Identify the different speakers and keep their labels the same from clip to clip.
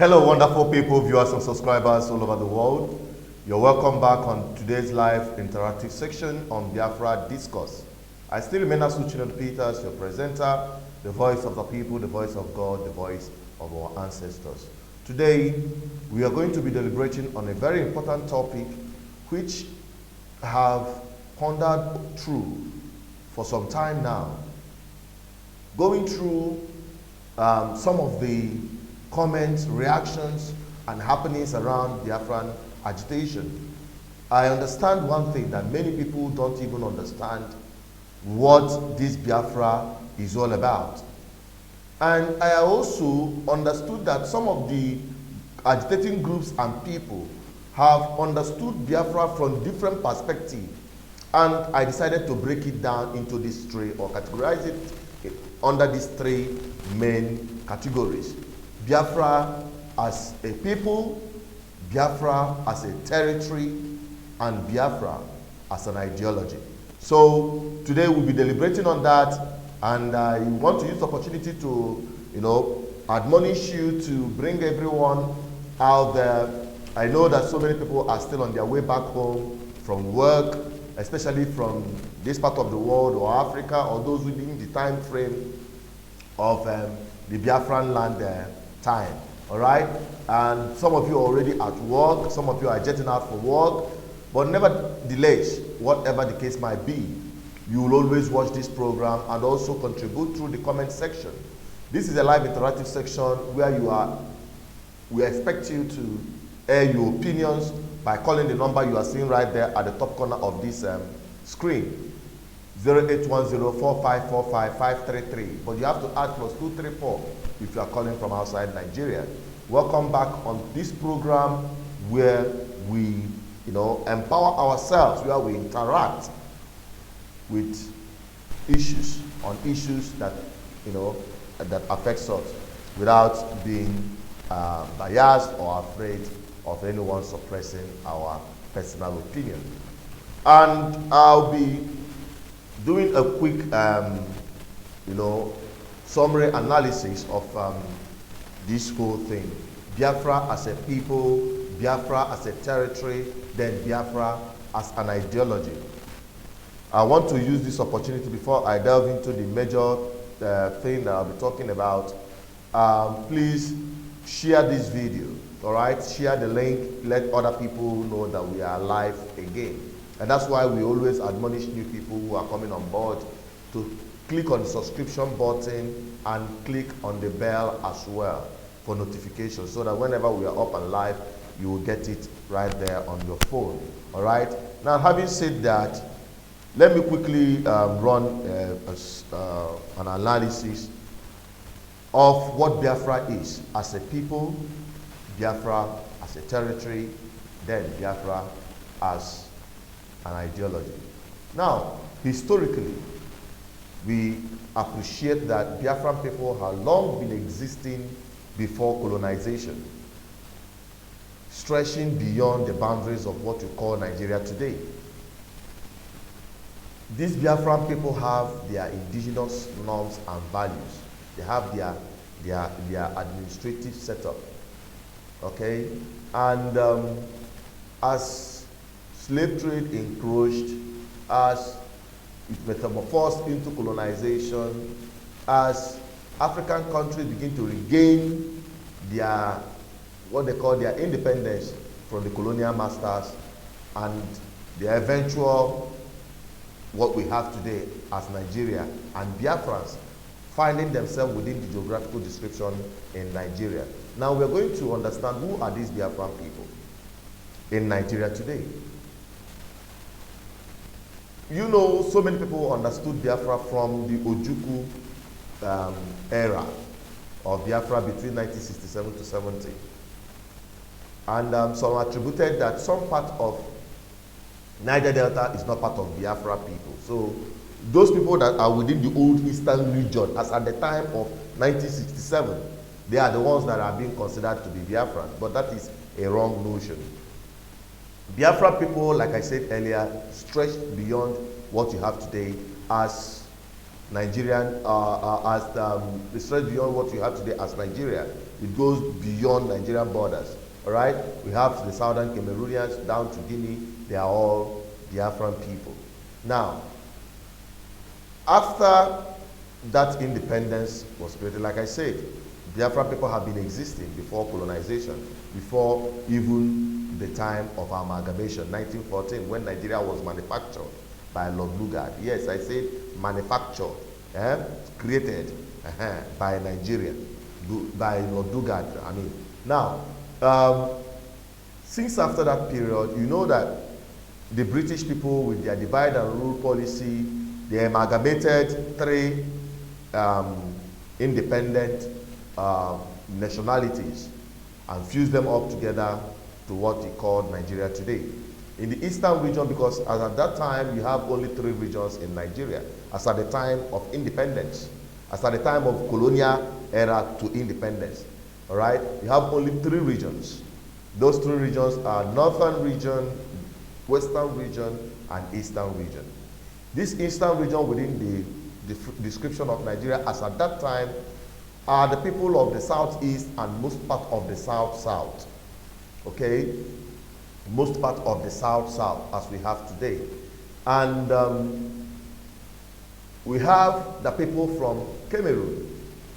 Speaker 1: Hello, wonderful people, viewers and subscribers all over the world. You're welcome back on today's live interactive section on Biafra Discourse. I still remain Asuchinon Peters, your presenter, the voice of the people, the voice of God, the voice of our ancestors. Today, we are going to be deliberating on a very important topic which I have pondered through for some time now. Going through some of the comments, reactions, and happenings around Biafran agitation. I understand one thing, that many people don't even understand what this Biafra is all about. And I also understood that some of the agitating groups and people have understood Biafra from different perspectives. And I decided to break it down into these three, or categorize it under these three main categories. Biafra as a people, Biafra as a territory, and Biafra as an ideology. So today we'll be deliberating on that, and I want to use the opportunity to, admonish you to bring everyone out there. I know that so many people are still on their way back home from work, especially from this part of the world or Africa, or those within the time frame of the Biafran land time. All right, and some of you are already at work, some of you are jetting out for work, but nevertheless, whatever the case might be, you will always watch this program and also contribute through the comment section. This is a live interactive section where we expect you to air your opinions by calling the number you are seeing right there at the top corner of this screen, 0810-4545-533. But you have to add +234 if you are calling from outside Nigeria. Welcome back on this program where we, empower ourselves, where we interact with issues that, that affects us without being biased or afraid of anyone suppressing our personal opinion. And I'll be doing a quick, summary analysis of this whole thing. Biafra as a people, Biafra as a territory, then Biafra as an ideology. I want to use this opportunity before I delve into the major thing that I'll be talking about. Please share this video, all right? Share the link, let other people know that we are live again. And that's why we always admonish new people who are coming on board to click on the subscription button and click on the bell as well for notifications, so that whenever we are up and live, you will get it right there on your phone. All right? Now, having said that, let me quickly run an analysis of what Biafra is as a people, Biafra as a territory, then Biafra as an ideology. Now, historically, we appreciate that Biafran people have long been existing before colonization, stretching beyond the boundaries of what we call Nigeria today. These Biafran people have their indigenous norms and values. They have their administrative setup, okay? And as slave trade encroached, as it metamorphosed into colonization, as African countries begin to regain their, what they call their independence from the colonial masters, and the eventual, what we have today as Nigeria, and Biafrans finding themselves within the geographical description in Nigeria. Now we're going to understand who are these Biafran people in Nigeria today. So many people understood Biafra from the Ojukwu era of Biafra between 1967 to 70. And some attributed that some part of Niger Delta is not part of Biafra people. So those people that are within the old eastern region, as at the time of 1967, they are the ones that are being considered to be Biafran. But that is a wrong notion. Biafra people, like I said earlier, stretched beyond what you have today as Nigerian, it stretches beyond what you have today as Nigeria. It goes beyond Nigerian borders. All right? We have the southern Cameroonians down to Guinea. They are all Biafran people. Now, after that independence was created, like I said, Biafran people have been existing before colonization, before even the time of amalgamation, 1914, when Nigeria was manufactured by Lord Lugard. Yes, I said manufactured, created by Nigerian, by Lord Lugard. I mean, now, since after that period, you know that the British people, with their divide and rule policy, they amalgamated three independent nationalities and fused them up together to what they call Nigeria today. In the eastern region, because as at that time you have only three regions in Nigeria, as at the time of independence, as at the time of colonial era to independence, all right, you have only three regions. Those three regions are northern region, western region, and eastern region. This eastern region within the description of Nigeria as at that time are the people of the southeast and most part of the south-south. Okay? Most part of the south-south as we have today. And we have the people from Cameroon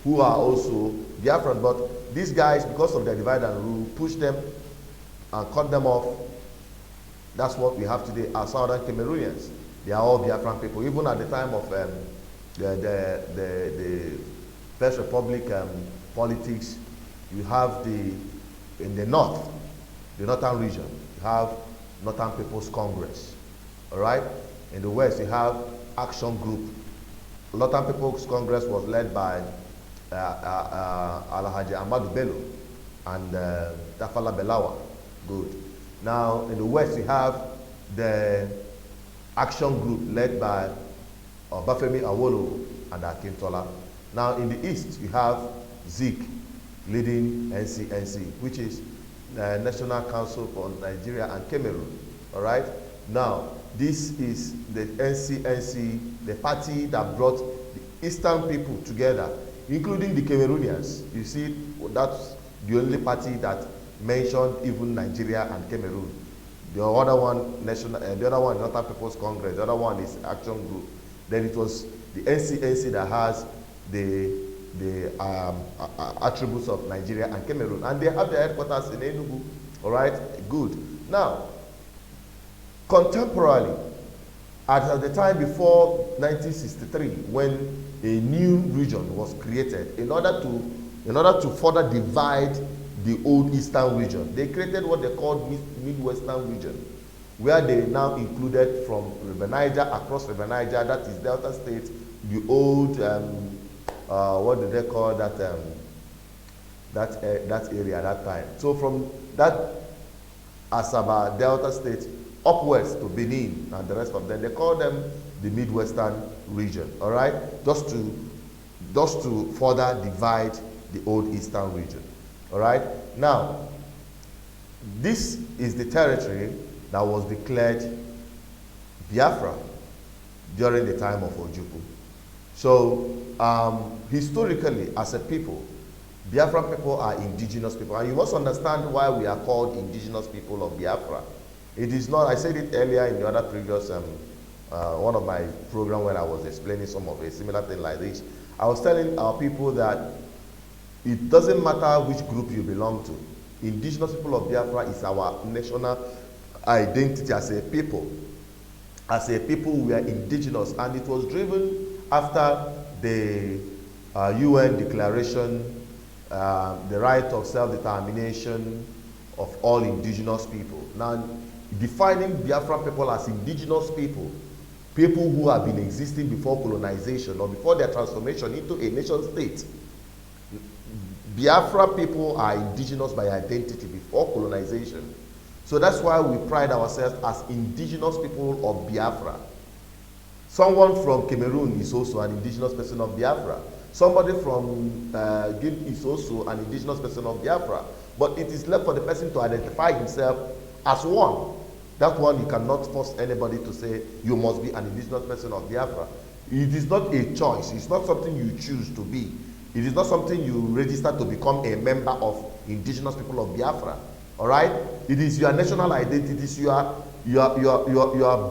Speaker 1: who are also Biafran, but these guys, because of their divide and rule, push them and cut them off. That's what we have today as southern Cameroonians. They are all Biafran people. Even at the time of the First Republic politics, you have in the north, the northern region, you have Northern People's Congress. All right? In the west, you have Action Group. Northern People's Congress was led by Alhaji Ahmadu Bello and Tafala Belawa. Good. Now, in the west, you have the Action Group led by Obafemi Awolowo and Akintola. Now, in the east, you have Zik leading NCNC, which is the National Council for Nigeria and Cameroon. All right? Now, this is the NCNC, the party that brought the eastern people together, including the Cameroonians. You see, that's the only party that mentioned even Nigeria and Cameroon. The other one, Northern People's Congress. The other one is Action Group. Then it was the NCNC that has the attributes of Nigeria and Cameroon, and they have their headquarters in Enugu. All right, good. Now, contemporarily, at the time before 1963, when a new region was created, in order to further divide the old eastern region, they created what they called Midwestern region, where they now included from River Niger, across River Niger, that is Delta State, the old what do they call that that area at that time. So from that Asaba, Delta State, upwards to Benin and the rest of them, they call them the Midwestern region. All right, just to further divide the old eastern region. All right. Now, this is the territory that was declared Biafra during the time of Ojukwu. So, historically, as a people, Biafran people are indigenous people. And you must understand why we are called indigenous people of Biafra. It is not, I said it earlier in the other previous, one of my programs when I was explaining some of a similar thing like this. I was telling our people that it doesn't matter which group you belong to. Indigenous people of Biafra is our national identity as a people. As a people, we are indigenous, and it was driven after the UN declaration, the right of self-determination of all indigenous people. Now, defining Biafran people as indigenous people, people who have been existing before colonization or before their transformation into a nation state. Biafra people are indigenous by identity before colonization. So that's why we pride ourselves as indigenous people of Biafra. Someone from Cameroon is also an indigenous person of Biafra. Somebody from Guinea is also an indigenous person of Biafra. But it is left for the person to identify himself as one. That one, you cannot force anybody to say you must be an indigenous person of Biafra. It is not a choice. It's not something you choose to be. It is not something you register to become a member of indigenous people of Biafra. All right? It is your national identity. It is your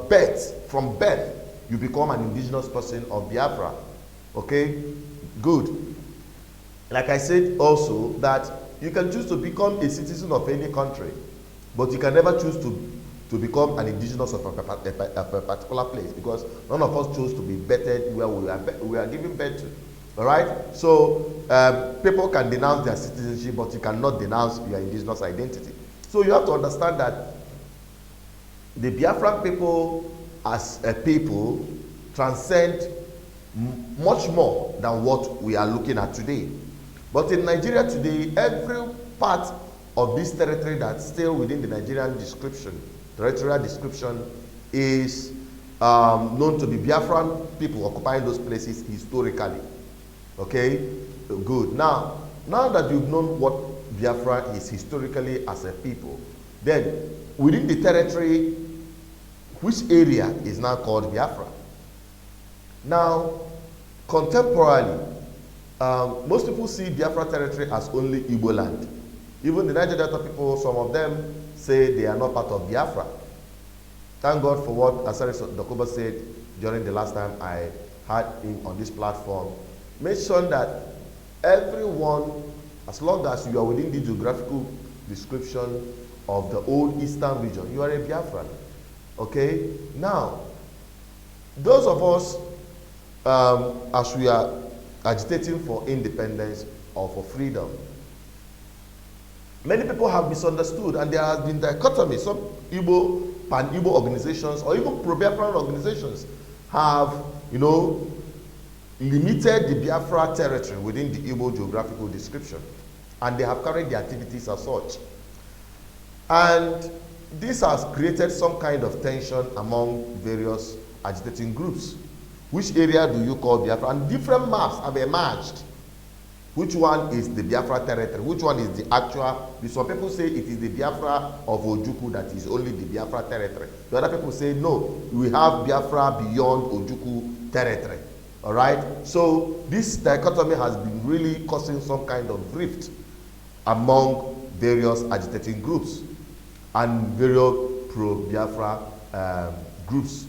Speaker 1: birth. From birth, you become an indigenous person of Biafra. Okay? Good. Like I said also, that you can choose to become a citizen of any country, but you can never choose to become an indigenous of a particular place, because none of us chose to be birthed where we are giving birth to. All right? So people can denounce their citizenship, but you cannot denounce your indigenous identity. So you have to understand that the Biafran people as a people transcend much more than what we are looking at today. But in Nigeria today, every part of this territory that's still within the Nigerian description, territorial description, is known to be Biafran people occupying those places historically. Okay? Good. Now that you've known what Biafra is historically as a people, then within the territory, which area is now called Biafra? Now, contemporarily, most people see Biafra territory as only Igbo land. Even the Niger Delta people, some of them say they are not part of Biafra. Thank God for what Asari Dokuba said during the last time I had him on this platform. Mention that everyone, as long as you are within the geographical description of the old eastern region, you are a Biafran. Okay? Now, those of us, as we are agitating for independence or for freedom, many people have misunderstood, and there has been dichotomy. Some Igbo, pan-Igbo organizations, or even pro-Biafran organizations have, limited the Biafra territory within the Igbo geographical description, and they have carried the activities as such. And this has created some kind of tension among various agitating groups. Which area do you call Biafra? And different maps have emerged. Which one is the Biafra territory? Which one is the actual? Some people say it is the Biafra of Ojukwu that is only the Biafra territory. The other people say no, we have Biafra beyond Ojukwu territory. All right? So this dichotomy has been really causing some kind of rift among various agitating groups and various pro-Biafra groups.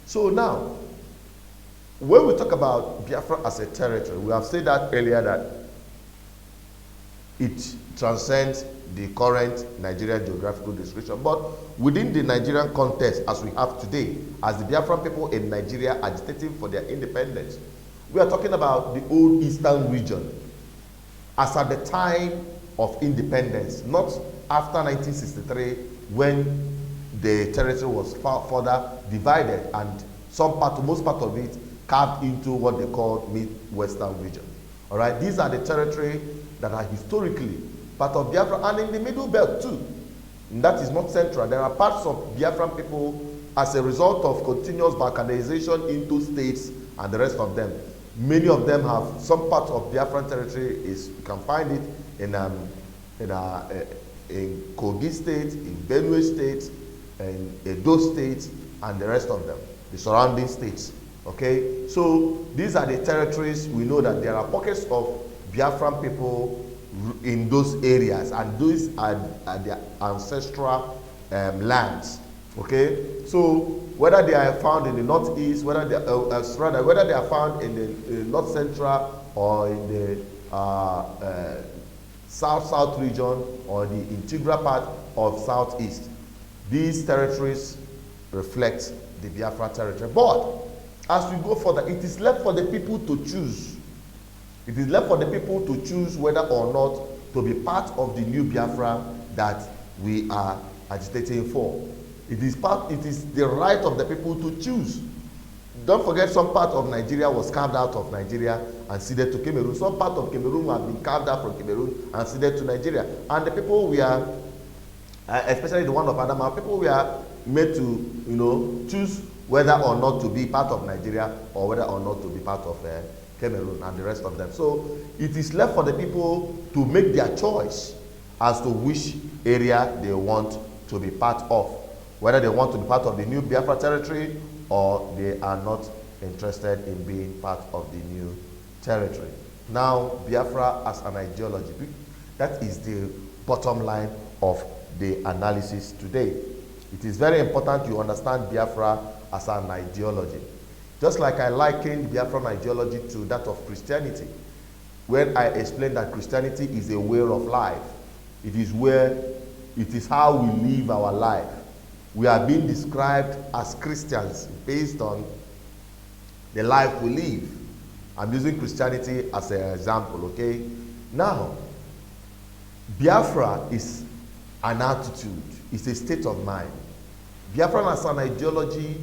Speaker 1: So now, when we talk about Biafra as a territory, we have said that earlier that it transcends the current Nigerian geographical description. But within the Nigerian context as we have today, as the Biafran people in Nigeria agitating for their independence, we are talking about the old eastern region as at the time of independence, not after 1963 when the territory was further divided and most part of it carved into what they call mid-western region. All right, these are the territory that are historically part of Biafra, and in the middle belt too. And that is not central. There are parts of Biafran people as a result of continuous balkanization into states and the rest of them. Many of them have some part of Biafran territory you can find it in Kogi State, in Benue State, in Edo State, and the rest of them, the surrounding states. Okay, so these are the territories. We know that there are pockets of Biafran people in those areas, and those are their ancestral lands. Okay, so whether they are found in the northeast, whether they are found in the north central or in the south region or the integral part of southeast, these territories reflect the Biafra territory. But as we go further, it is left for the people to choose. It is left for the people to choose whether or not to be part of the new Biafra that we are agitating for. It is the right of the people to choose. Don't forget, some part of Nigeria was carved out of Nigeria and ceded to Cameroon. Some part of Cameroon have been carved out from Cameroon and ceded to Nigeria. And the people we are, especially the one of Adama, people we are made to, choose whether or not to be part of Nigeria or whether or not to be part of Cameroon and the rest of them. So it is left for the people to make their choice as to which area they want to be part of, whether they want to be part of the new Biafra territory or they are not interested in being part of the new territory. Now, Biafra as an ideology, that is the bottom line of the analysis today. It is very important you understand Biafra as an ideology. Just like I likened Biafran ideology to that of Christianity, when I explained that Christianity is a way of life. It is how we live our life. We are being described as Christians based on the life we live. I'm using Christianity as an example, okay? Now, Biafra is an attitude, it's a state of mind. Biafra as an ideology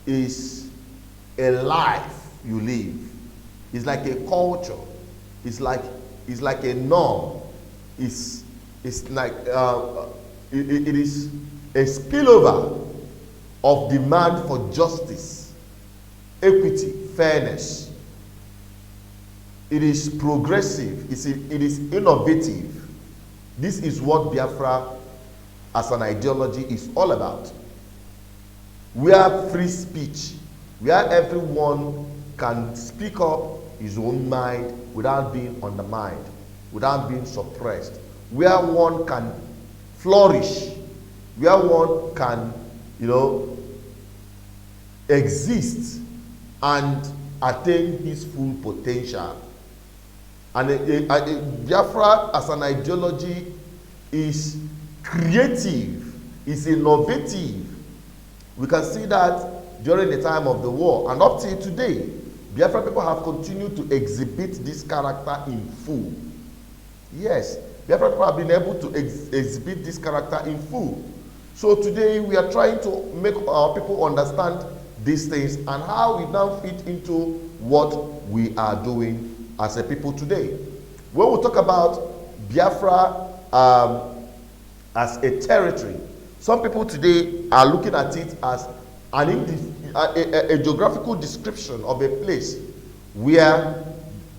Speaker 1: is a life you live. It's like a culture. It's like a norm. It's like it is a spillover of demand for justice, equity, fairness. It is progressive. It is innovative. This is what Biafra as an ideology is all about. We have free speech, where everyone can speak up his own mind without being undermined, without being suppressed, where one can flourish, where one can, exist and attain his full potential. And Biafra as an ideology is creative, is innovative. We can see that during the time of the war and up till today, Biafra people have continued to exhibit this character in full. Yes, Biafra people have been able to exhibit this character in full. So today we are trying to make our people understand these things and how we now fit into what we are doing as a people today. When we talk about Biafra as a territory, some people today are looking at it as a geographical description of a place where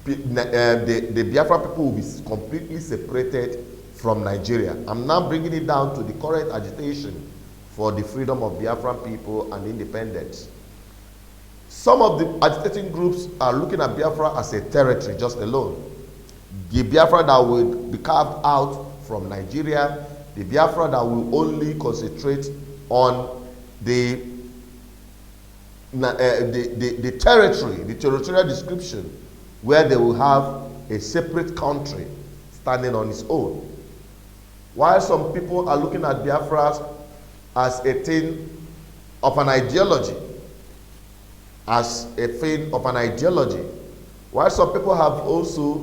Speaker 1: the Biafra people will be completely separated from Nigeria. I'm now bringing it down to the current agitation for the freedom of Biafran people and independence. Some of the agitating groups are looking at Biafra as a territory just alone. The Biafra that will be carved out from Nigeria, the Biafra that will only concentrate on the territory, the territorial description, where they will have a separate country standing on its own. While some people are looking at Biafra as a thing of an ideology, while some people have also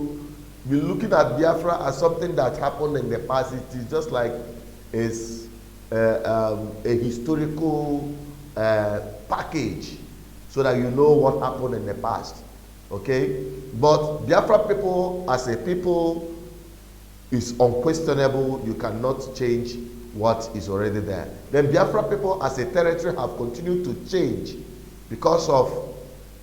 Speaker 1: been looking at Biafra as something that happened in the past. It is just like a historical package so that you know what happened in the past. Okay? But Biafra people as a people is unquestionable. You cannot change what is already there. Then Biafra people as a territory have continued to change because of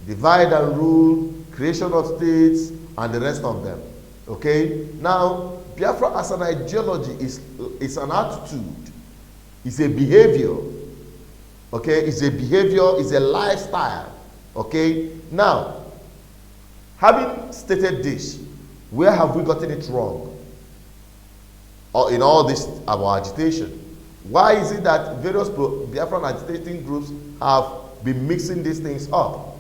Speaker 1: divide and rule, creation of states, and the rest of them. Okay? Now, Biafra as an ideology is an attitude, it's a behavior. Okay? It's a behavior, it's a lifestyle. Okay? Now, having stated this, where have we gotten it wrong? Or in all this, our agitation? Why is it that various Biafran agitating groups have been mixing these things up?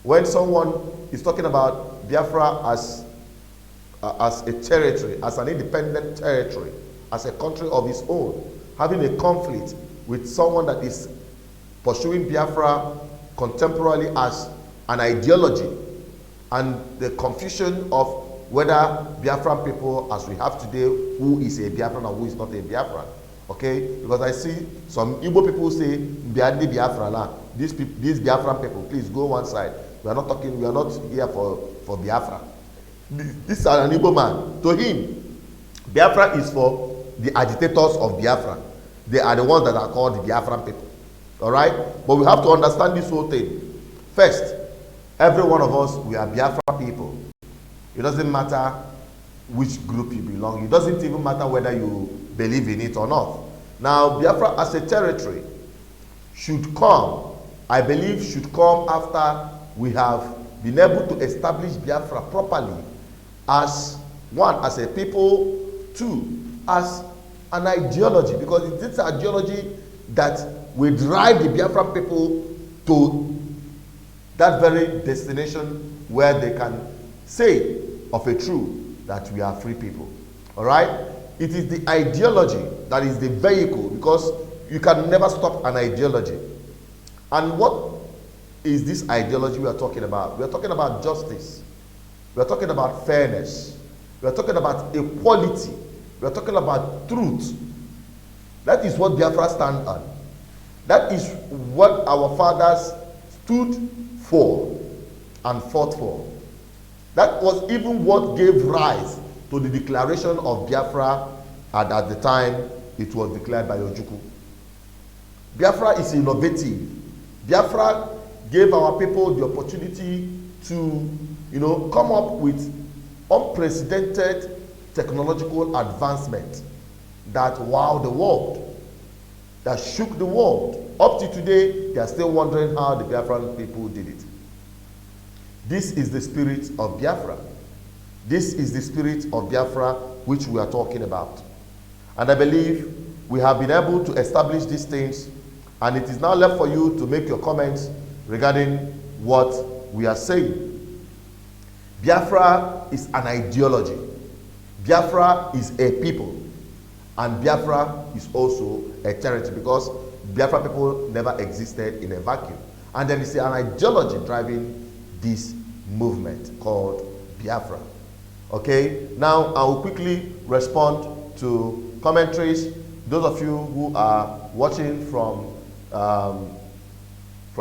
Speaker 1: When someone is talking about Biafra as a territory, as an independent territory, as a country of its own, having a conflict with someone that is pursuing Biafra contemporarily as an ideology, and the confusion of whether Biafran people, as we have today, who is a Biafran and who is not a Biafran. Okay? Because I see some Igbo people say, Biandi Biafra la. These Biafran people, please go one side. We are not here for Biafra. This is an Igbo man. To him, Biafra is for the agitators of Biafra. They are the ones that are called the Biafran people. Alright? But we have to understand this whole thing. First, every one of us, we are Biafra people. It doesn't matter which group you belong. It doesn't even matter whether you believe in it or not. Now, Biafra as a territory should come I believe, should come after we have been able to establish Biafra properly as one, as a people, two, as an ideology, because it's this ideology that will drive the Biafran people to that very destination where they can say of a truth that we are free people. All right? It is the ideology that is the vehicle, because you can never stop an ideology. And what is this ideology we are talking about? We are talking about justice. We are talking about fairness. We are talking about equality. We are talking about truth. That is what Biafra stands on. That is what our fathers stood for and fought for. That was even what gave rise to the declaration of Biafra, and at the time it was declared by Ojukwu. Biafra is innovative. Biafra gave our people the opportunity to, come up with unprecedented technological advancement that wowed the world, that shook the world. Up to today, they are still wondering how the Biafran people did it. This is the spirit of Biafra. This is the spirit of Biafra which we are talking about. And I believe we have been able to establish these things, and it is now left for you to make your comments regarding what we are saying. Biafra is an ideology. Biafra is a people. And Biafra is also a territory, because Biafra people never existed in a vacuum. And there is an ideology driving this movement called Biafra. Okay, now I will quickly respond to commentaries. Those of you who are watching from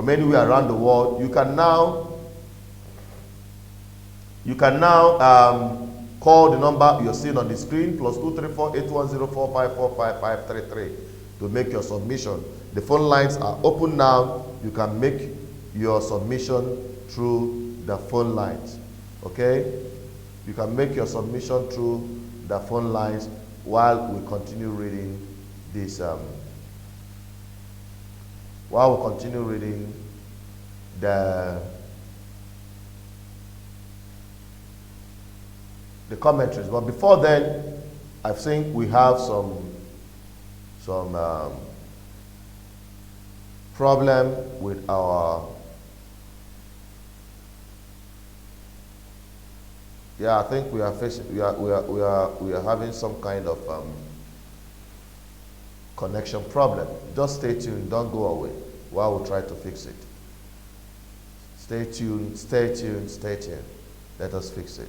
Speaker 1: anywhere around the world, you can now call the number you're seeing on the screen, +234 81045455533, to make your submission. The phone lines are open now. You can make your submission through the phone lines. Okay? You can make your submission through the phone lines while we continue reading this. While we continue reading the commentaries. But before then, I think we have some problem with our. Yeah, I think we are facing. We are having some kind of connection problem. Just stay tuned. Don't go away while we try to fix it. Stay tuned. Stay tuned. Stay tuned. Let us fix it.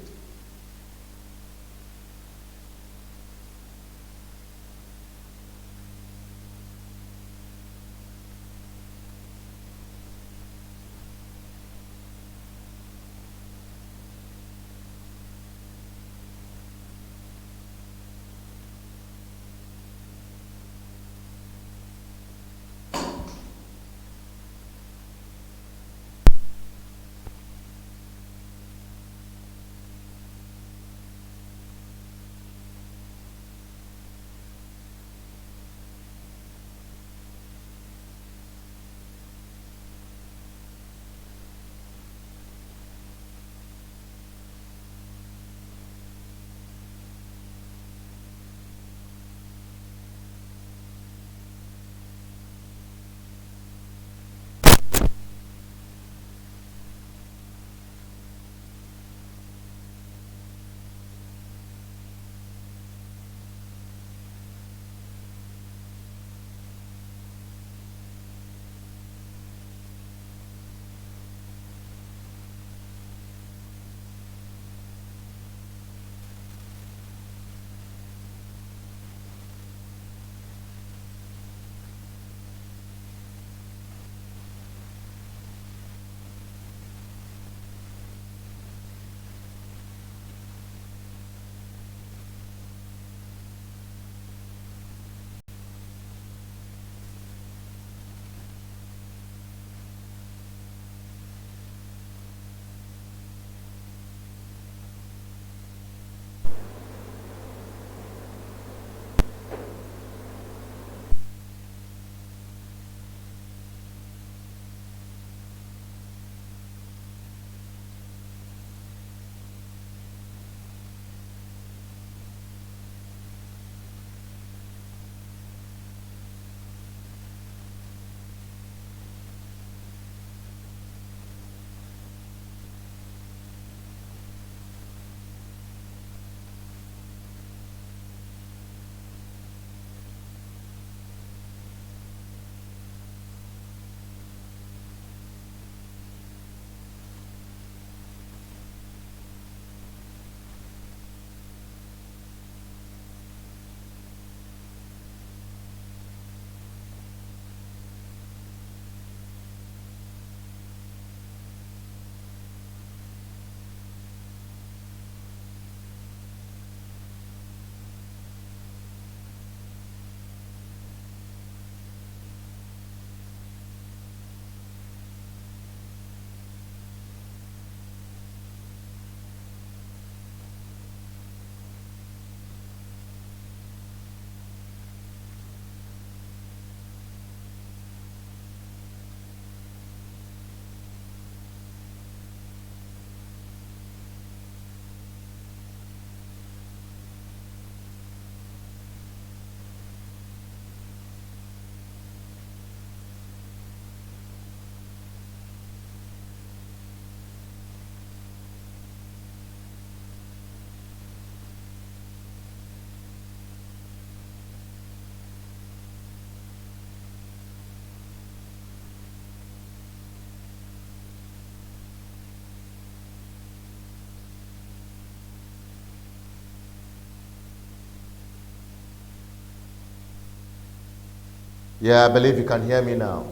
Speaker 1: Yeah, I believe you can hear me now.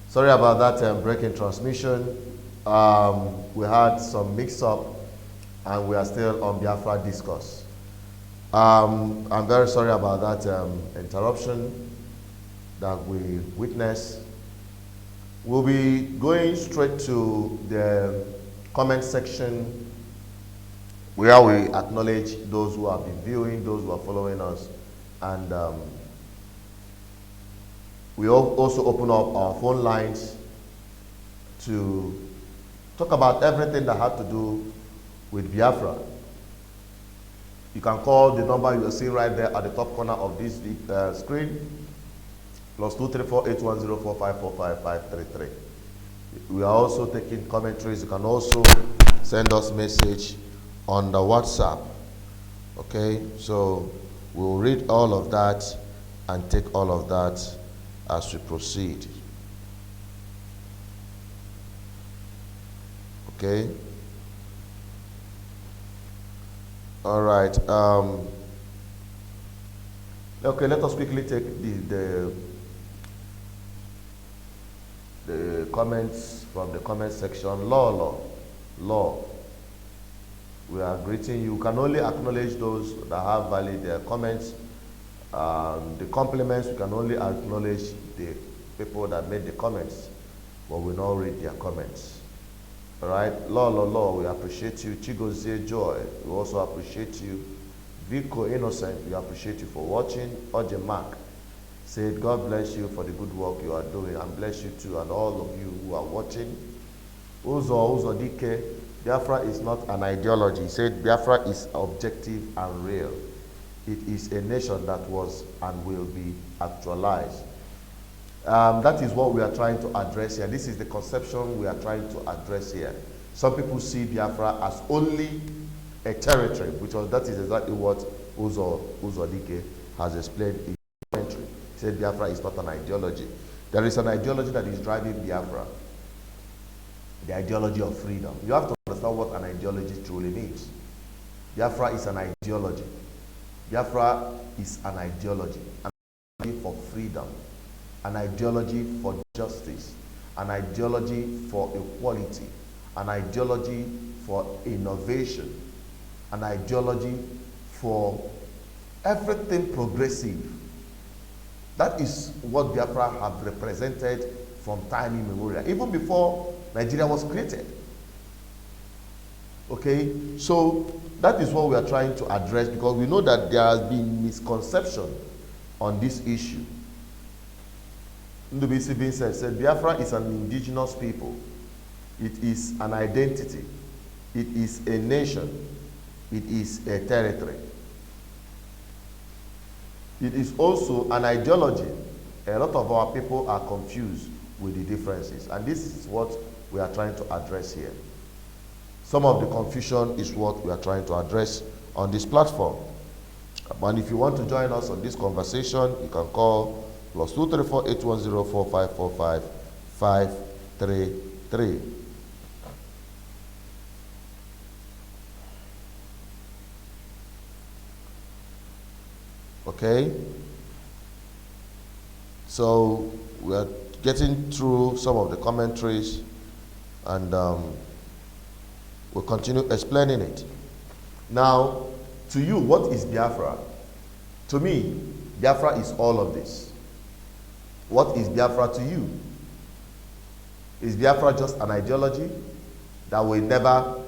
Speaker 1: Sorry about that break in transmission. We had some mix-up and we are still on Biafra discourse. I'm very sorry about that interruption that we witnessed. We'll be going straight to the comment section where we acknowledge those who have been viewing, those who are following us, and we also open up our phone lines to talk about everything that had to do with Biafra. You can call the number you are seeing right there at the top corner of this screen, +234 8104 545 533. We are also taking commentaries. You can also send us message on the WhatsApp. Okay, so we'll read all of that and take all of that as we proceed. Okay. All right. Okay, let us quickly take the comments from the comment section. Law. We are greeting you. You can only acknowledge those that have valid comments. The compliments, we can only acknowledge the people that made the comments, but we don't read their comments. All right, Law, we appreciate you. Chigozie Joy, we also appreciate you. Vico Innocent, we appreciate you for watching. Oje Mark said, God bless you for the good work you are doing, and bless you too, and all of you who are watching. Uzo Dike, Biafra is not an ideology. He said, Biafra is objective and real. It is a nation that was and will be actualized. That is what we are trying to address here. This is the conception we are trying to address here. Some people see Biafra as only a territory, that is exactly what Uzo Dike has explained in his commentary. He said Biafra is not an ideology. There is an ideology that is driving Biafra, the ideology of freedom. You have to understand what an ideology truly means. Biafra is an ideology. Biafra is an ideology for freedom, an ideology for justice, an ideology for equality, an ideology for innovation, an ideology for everything progressive. That is what Biafra have represented from time immemorial, even before Nigeria was created. Okay, so that is what we are trying to address, because we know that there has been misconception on this issue. Ndubisi bin said Biafra is an indigenous people. It is an identity. It is a nation. It is a territory. It is also an ideology. A lot of our people are confused with the differences, and this is what we are trying to address here. Some of the confusion is what we are trying to address on this platform. And if you want to join us on this conversation, you can call +234 8104 545 533. Okay? So we are getting through some of the commentaries, and we'll continue explaining it. Now, to you, what is Biafra? To me, Biafra is all of this. What is Biafra to you? Is Biafra just an ideology that will never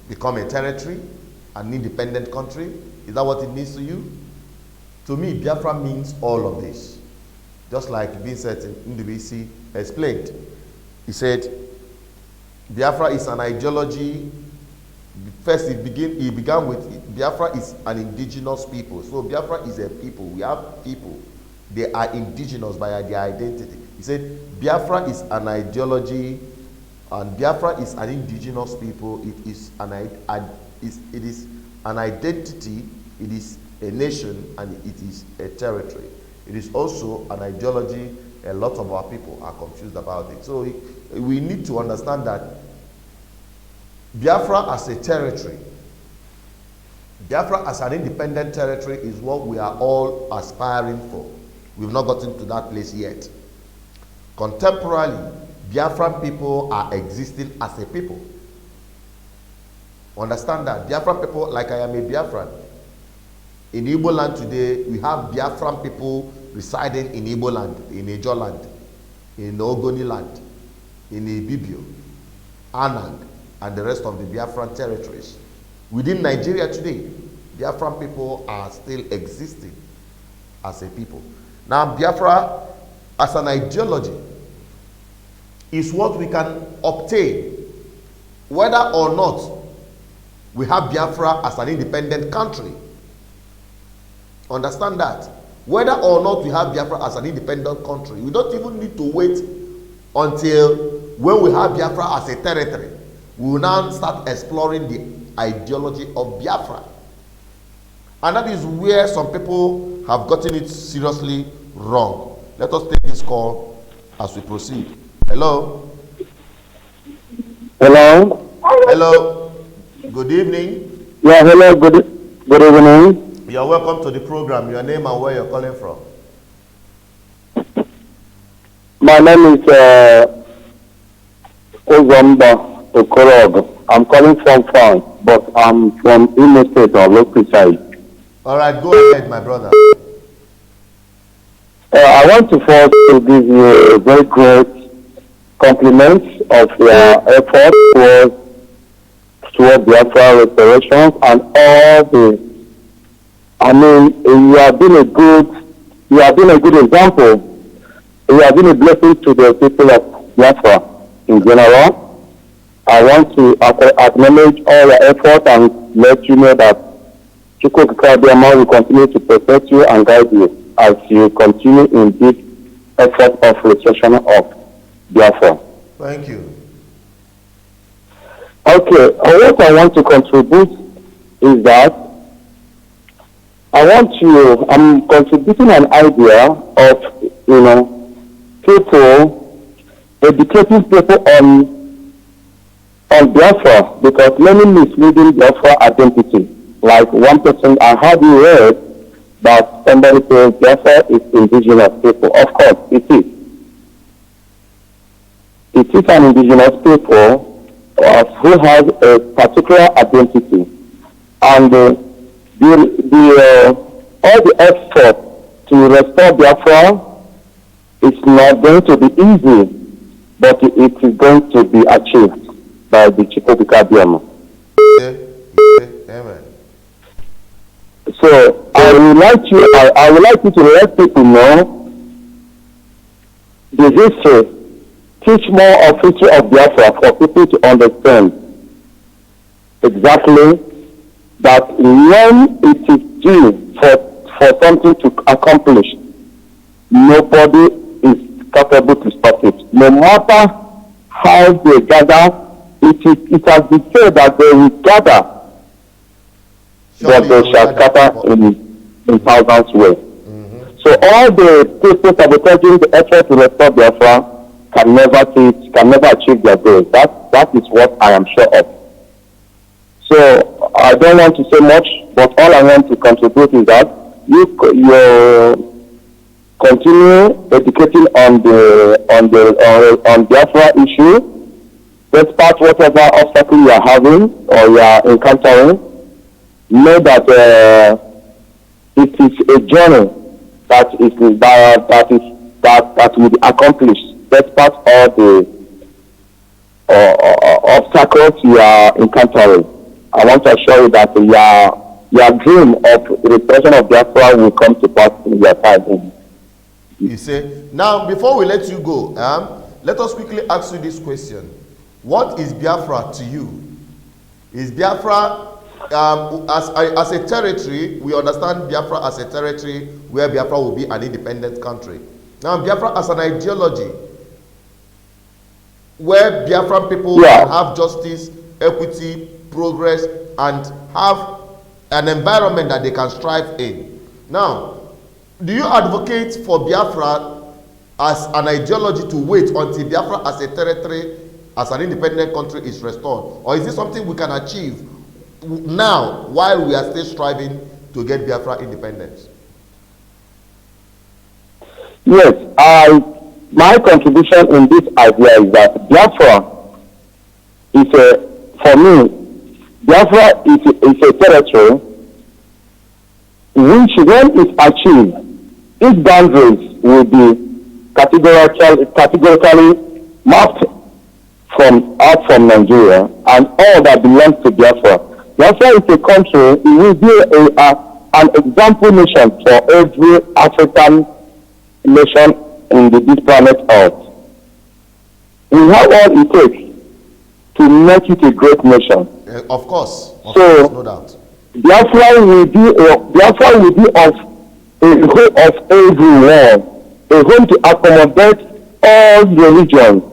Speaker 1: become a territory, an independent country? Is that what it means to you? To me, Biafra means all of this. Just like Vincent Ndubisi explained. He said, Biafra is an ideology. First, he began with Biafra is an indigenous people. So Biafra is a people. We have people. They are indigenous by their identity. He said Biafra is an ideology, and Biafra is an indigenous people. It is an identity. It is a nation, and it is a territory. It is also an ideology. A lot of our people are confused about it. So we need to understand that Biafra as a territory, Biafra as an independent territory is what we are all aspiring for. We've not gotten to that place yet. Contemporarily, Biafran people are existing as a people. Understand that. Biafran people, like I am a Biafran. In Igbo land today, we have Biafran people residing in Igbo land, in Ejo land, in Ogoni land, in Ibibio, Anang, and the rest of the Biafran territories. Within Nigeria today, Biafran people are still existing as a people. Now, Biafra, as an ideology, is what we can obtain, whether or not we have Biafra as an independent country. Understand that. Whether or not we have Biafra as an independent country, we don't even need to wait until when we have Biafra as a territory. We will now start exploring the ideology of Biafra. And that is where some people have gotten it seriously wrong. Let us take this call as we proceed. Hello?
Speaker 2: Hello?
Speaker 1: Hello? Good evening.
Speaker 2: Yeah, hello, good evening.
Speaker 1: You're welcome to the program. Your name and where you're calling from.
Speaker 2: My name is Ozomba Okorog. I'm calling from France, but I'm from Imo State or local side.
Speaker 1: All right, go ahead, my brother.
Speaker 2: I want to first to give you a very great compliment of your effort towards Biafra restoration and all the. I mean, you have been a good example. You have been a blessing to the people of Biafra in general. I want to acknowledge all your effort and let you know that Chukwu Kikabiyama will continue to protect you and guide you as you continue in this effort of restoration of Biafra.
Speaker 1: Thank you.
Speaker 2: Okay, what I want to contribute is that I'm contributing an idea of, people, educating people on Biafra, because many misleading Biafra identity. Like one person, I had read that somebody says Biafra is indigenous people. Of course, it is. It is an indigenous people who has a particular identity. And all the effort to restore Biafra is not going to be easy, but it is going to be achieved by the Chukwu Kikabiyama.
Speaker 1: Amen.
Speaker 2: So I would like you to let people know the history, teach more of history of Biafra for people to understand exactly that when it is due for something to accomplish, nobody is capable to stop it. No matter how they gather, it has been said that they will gather, but they shall scatter in thousands ways. So all the people sabotaging the effort to restore Biafra can never achieve their goals. That is what I am sure of. So I don't want to say much, but all I want to contribute is that you continue educating on Biafra issue, despite whatever obstacle you are having or you are encountering. Know that it is a journey that will be accomplished despite all the obstacles you are encountering. I want to assure you that your dream of restoration of Biafra will come to pass in your time.
Speaker 1: You say, now before we let you go, let us quickly ask you this question. What is Biafra to you? Is Biafra, as a territory, we understand Biafra as a territory where Biafra will be an independent country. Now Biafra as an ideology, where Biafran people can have justice, equity, progress, and have an environment that they can strive in. Now, do you advocate for Biafra as an ideology to wait until Biafra as a territory, as an independent country is restored? Or is this something we can achieve now while we are still striving to get Biafra independence?
Speaker 2: Yes, my contribution in this idea is that Biafra is for me, Biafra is a territory which, when it's achieved, its boundaries will be categorically mapped out from Nigeria and all that belongs to Biafra. Biafra is a country, it will be an example nation for every African nation in this planet Earth. We have all it takes to make it a great nation.
Speaker 1: Of course, no doubt.
Speaker 2: Biafra will be of everyone, a home to accommodate all religions,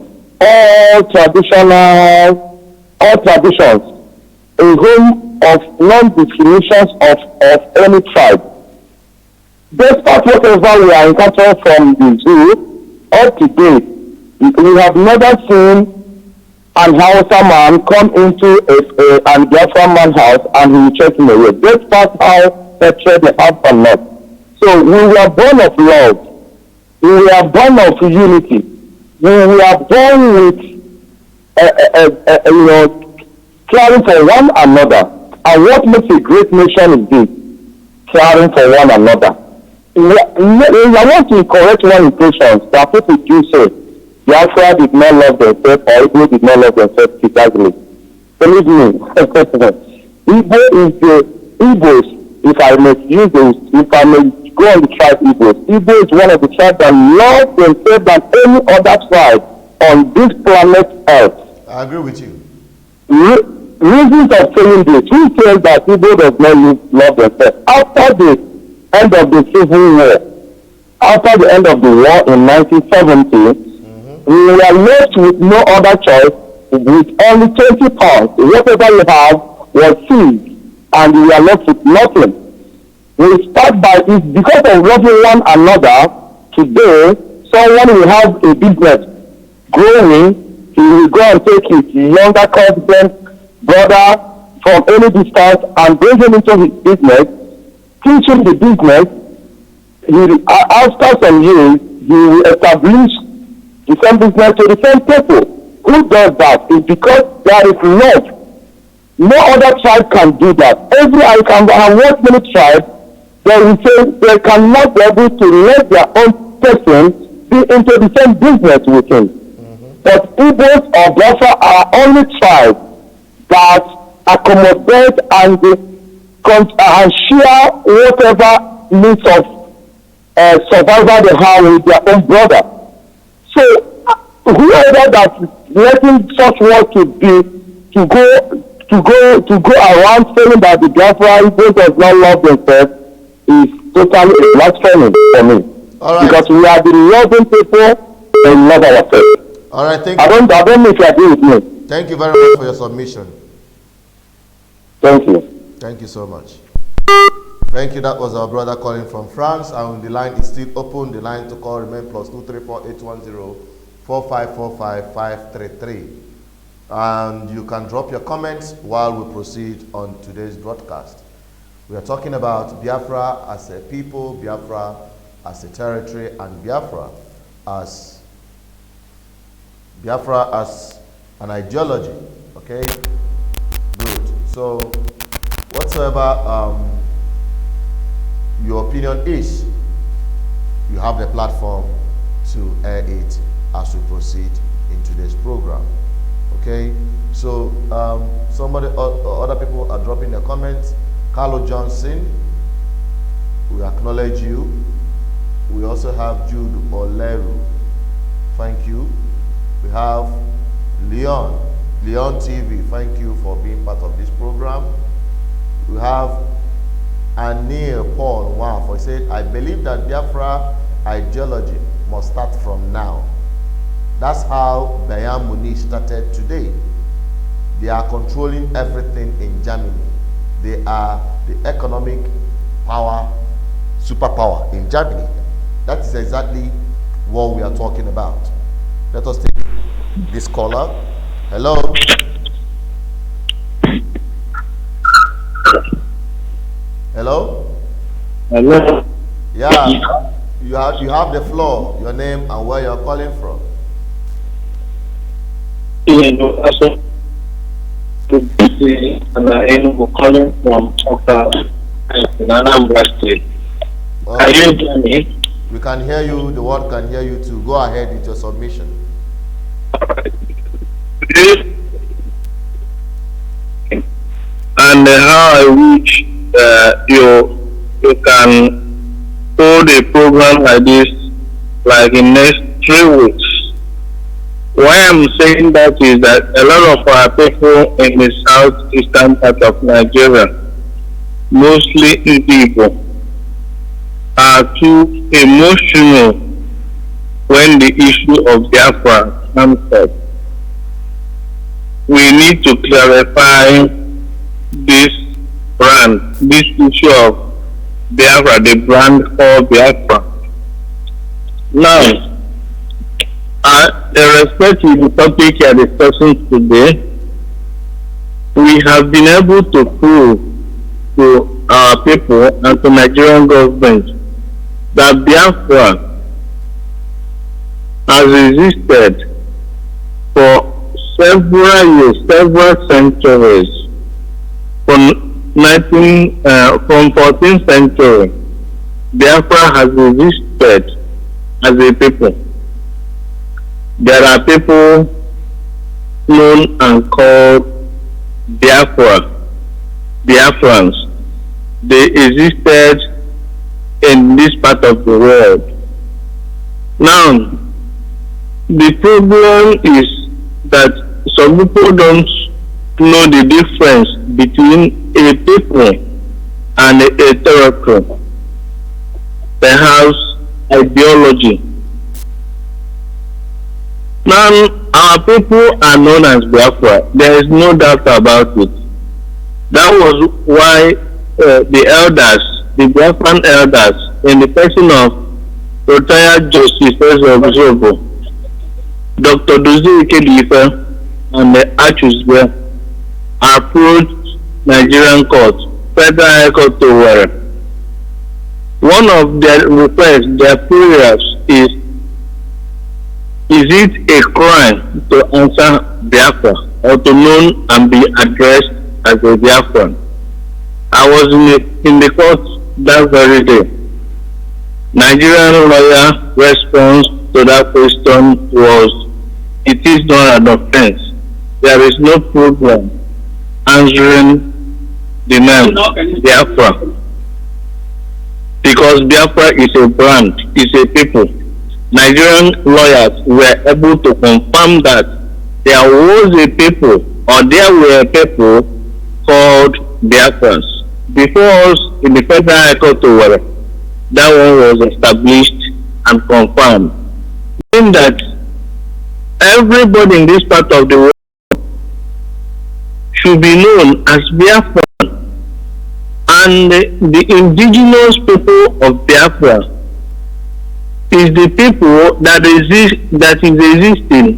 Speaker 2: all traditions, a home of non-discriminations of any tribe. Despite whatever we are encountering from the zoo, up to date, we have never seen an Hausa man come into a Biafra man house and he will chase him away. Despite how hatred they have for us. So we were born of love. We were born of unity. We were born with caring for one another. And what makes a great nation is this: caring for one another. I want to correct one impression that people do say Biafra did not love themselves or Igbo did not love themselves precisely. Believe me, Igbos, if I may go on the tribe Igbos, Igbo is one of the tribes that love themselves than any other tribe on this planet Earth.
Speaker 1: I agree with you.
Speaker 2: Reasons of saying this: who says that Igbo does not love themselves? After the end of the Civil War, after the end of the war in 1970, we were left with no other choice, with only 20 pounds. Whatever we have was seized, and we are left with nothing. We start by it because of loving one another. Today, someone will have a business growing, he will go and take his younger cousin, brother from any distance and bring him into his business, teach him the business. After some years, he will establish the same business to the same people. Who does that? It's because there is love. No other tribe can do that. I have watched many tribes, they will say they cannot be able to let their own person be into the same business with him. But Igbos or Biafra are only tribes that accommodate and share whatever needs of survival they have with their own brother. So whoever that is letting such work to go around saying that the Biafra Igbos does not love themselves is totally a blasphemy for me. All right. Because we are the loving people and love ourselves.
Speaker 1: All right, thank you.
Speaker 2: I don't know if you agree with me.
Speaker 1: Thank you very much for your submission.
Speaker 2: Thank you.
Speaker 1: Thank you so much. Thank you. That was our brother calling from France, and the line is still open. The line to call remain +234-810-4545-533. And you can drop your comments while we proceed on today's broadcast. We are talking about Biafra as a people, Biafra as a territory, and Biafra as an ideology. Okay, good. So whatsoever your opinion is, you have the platform to air it as we proceed in today's program. Okay, so other people are dropping their comments. Carlo Johnson, we acknowledge you. We also have Jude Oleru, thank you. We have Leon TV, thank you for being part of this program. We have Anil Paul Waf, he said, I believe that Biafra ideology must start from now. That's how Bayern Munich started today. They are controlling everything in Germany. They are the economic power, superpower in Germany. That is exactly what we are talking about. Let us take this caller. Hello. Hello.
Speaker 2: Hello.
Speaker 1: Yeah. You have the floor, your name and where you're calling from.
Speaker 2: Also, and I am calling from Anambra State. Can you hear me?
Speaker 1: We can hear you, the world can hear you too. Go ahead with your submission.
Speaker 2: And how I wish you can hold a program like this, like in next 3 weeks. Why I'm saying that is that a lot of our people in the southeastern part of Nigeria, mostly in people, are too emotional when the issue of Biafra comes up. We need to clarify this issue of Biafra, the brand called Biafra. Now, respect to the topic you are discussing today, we have been able to prove to our people and to Nigerian government that Biafra has existed for several years, several centuries, from 14th century. Biafra has existed as a people. There are people known and called Biafrans. They existed in this part of the world. Now, the problem is that some people don't know the difference between a people and a territory, perhaps ideology. Now, our people are known as Biafra. There is no doubt about it. That was why the elders, the Biafran elders, in the person of retired Justice Observer, Dr. Dozie Ikedife, and the Archusbe, approached Nigerian court, Federal High Court to Warren. One of their requests, their prayers is it a crime to answer Biafra or to known and be addressed as a Biafran? I was in the court that very day. Nigerian lawyer response to that question was, it is not an offense. There is no problem answering the name Biafra, because Biafra is a brand, is a people. Nigerian lawyers were able to confirm that there was a people, or there were people called Biafrans. Before us in the Federal High Court, that one was established and confirmed. Meaning that everybody in this part of the world should be known as Biafra, and the indigenous people of Biafra is the people that is existing